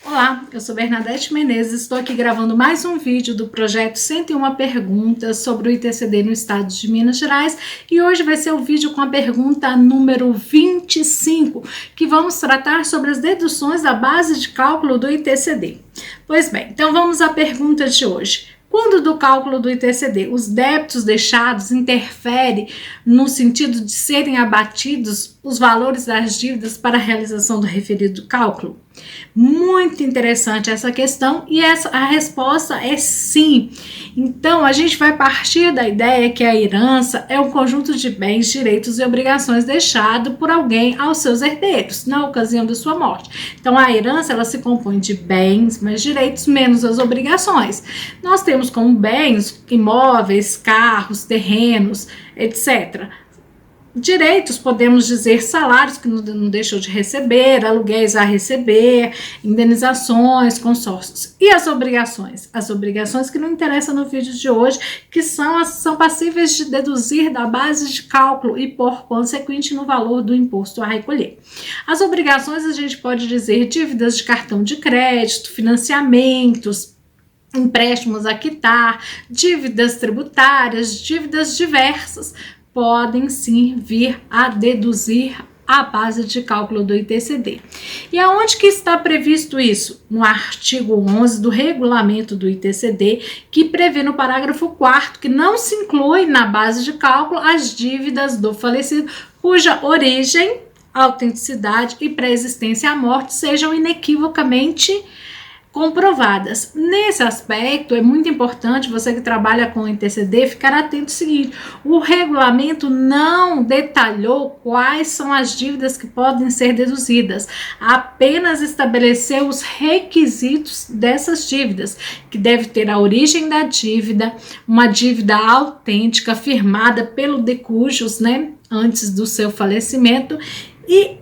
Olá, eu sou Bernadette Menezes, estou aqui gravando mais um vídeo do projeto 101 Perguntas sobre o ITCD no estado de Minas Gerais e hoje vai ser o vídeo com a pergunta número 25, que vamos tratar sobre as deduções da base de cálculo do ITCD. Pois bem, então vamos à pergunta de hoje. Quando do cálculo do ITCD os débitos deixados interferem no sentido de serem abatidos os valores das dívidas para a realização do referido cálculo? Muito interessante essa questão e a resposta é sim. Então a gente vai partir da ideia que a herança é um conjunto de bens, direitos e obrigações deixado por alguém aos seus herdeiros na ocasião da sua morte. Então a herança ela se compõe de bens mais direitos menos as obrigações. Nós temos como bens imóveis, carros, terrenos, etc. Direitos, podemos dizer salários que não deixou de receber, aluguéis a receber, indenizações, consórcios. E as obrigações? As obrigações que não interessam no vídeo de hoje, que são passíveis de deduzir da base de cálculo e, por consequente, no valor do imposto a recolher. As obrigações a gente pode dizer dívidas de cartão de crédito, financiamentos, empréstimos a quitar, dívidas tributárias, dívidas diversas, podem sim vir a deduzir a base de cálculo do ITCD. E aonde que está previsto isso? No artigo 11 do regulamento do ITCD, que prevê no parágrafo 4º que não se inclui na base de cálculo as dívidas do falecido cuja origem, autenticidade e pré-existência à morte sejam inequivocamente comprovadas. Nesse aspecto, é muito importante você que trabalha com o ITCD ficar atento ao seguinte: o regulamento não detalhou quais são as dívidas que podem ser deduzidas, apenas estabeleceu os requisitos dessas dívidas, que deve ter a origem da dívida, uma dívida autêntica firmada pelo de cujos, antes do seu falecimento e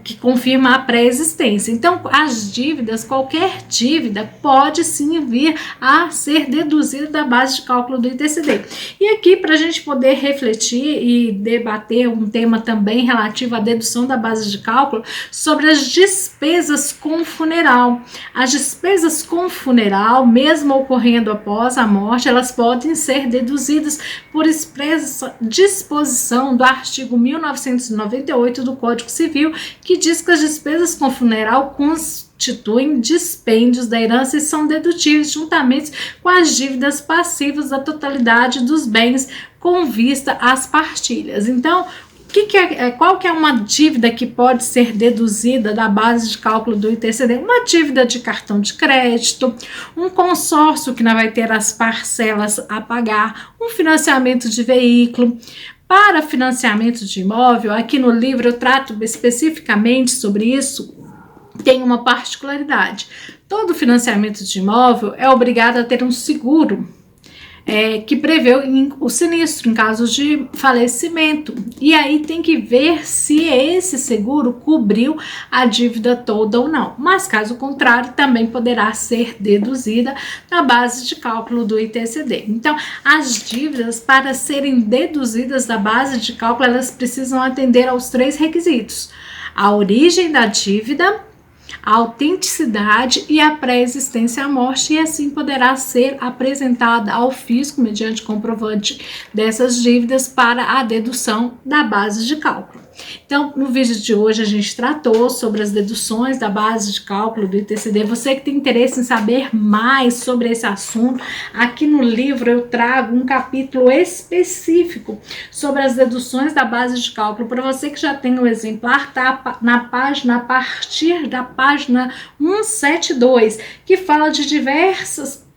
que confirma a pré-existência. Então, as dívidas, qualquer dívida pode sim vir a ser deduzida da base de cálculo do ITCD. E aqui, para a gente poder refletir e debater um tema também relativo à dedução da base de cálculo, sobre as despesas com funeral. As despesas com funeral, mesmo ocorrendo após a morte, elas podem ser deduzidas por expressa disposição do artigo 1998 do Código Civil, que diz que as despesas com funeral constituem dispêndios da herança e são dedutíveis juntamente com as dívidas passivas da totalidade dos bens com vista às partilhas. Então, qual que é uma dívida que pode ser deduzida da base de cálculo do ITCD? Uma dívida de cartão de crédito, um consórcio que não vai ter as parcelas a pagar, um financiamento de veículo. Para financiamento de imóvel, aqui no livro eu trato especificamente sobre isso, tem uma particularidade. Todo financiamento de imóvel é obrigado a ter um seguro, que prevê o sinistro em caso de falecimento. E aí tem que ver se esse seguro cobriu a dívida toda ou não. Mas caso contrário, também poderá ser deduzida na base de cálculo do ITCD. Então, as dívidas, para serem deduzidas da base de cálculo, elas precisam atender aos 3 requisitos: a origem da dívida, a autenticidade e a pré-existência à morte, e assim poderá ser apresentada ao fisco mediante comprovante dessas dívidas para a dedução da base de cálculo. Então, no vídeo de hoje a gente tratou sobre as deduções da base de cálculo do ITCD. Você que tem interesse em saber mais sobre esse assunto, aqui no livro eu trago um capítulo específico sobre as deduções da base de cálculo. Para você que já tem o exemplar, tá na página, a partir da página 172, que fala de diversas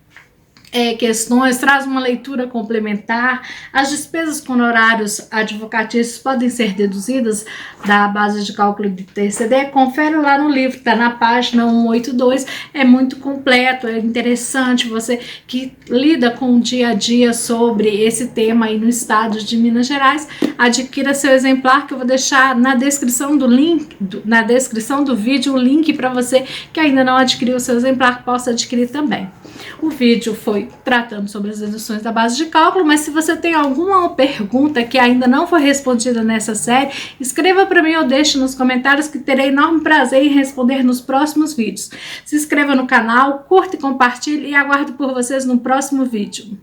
questões, traz uma leitura complementar. As despesas com honorários advocatícios podem ser deduzidas da base de cálculo do ITCD. Confere lá no livro, está na página 182, é muito completo, é interessante. Você que lida com o dia a dia sobre esse tema aí no estado de Minas Gerais, adquira seu exemplar, que eu vou deixar na descrição do link, na descrição do vídeo, o link para você que ainda não adquiriu o seu exemplar, possa adquirir também. O vídeo foi tratando sobre as deduções da base de cálculo, mas se você tem alguma pergunta que ainda não foi respondida nessa série, escreva para mim ou deixe nos comentários que terei enorme prazer em responder nos próximos vídeos. Se inscreva no canal, curta e compartilhe e aguardo por vocês no próximo vídeo.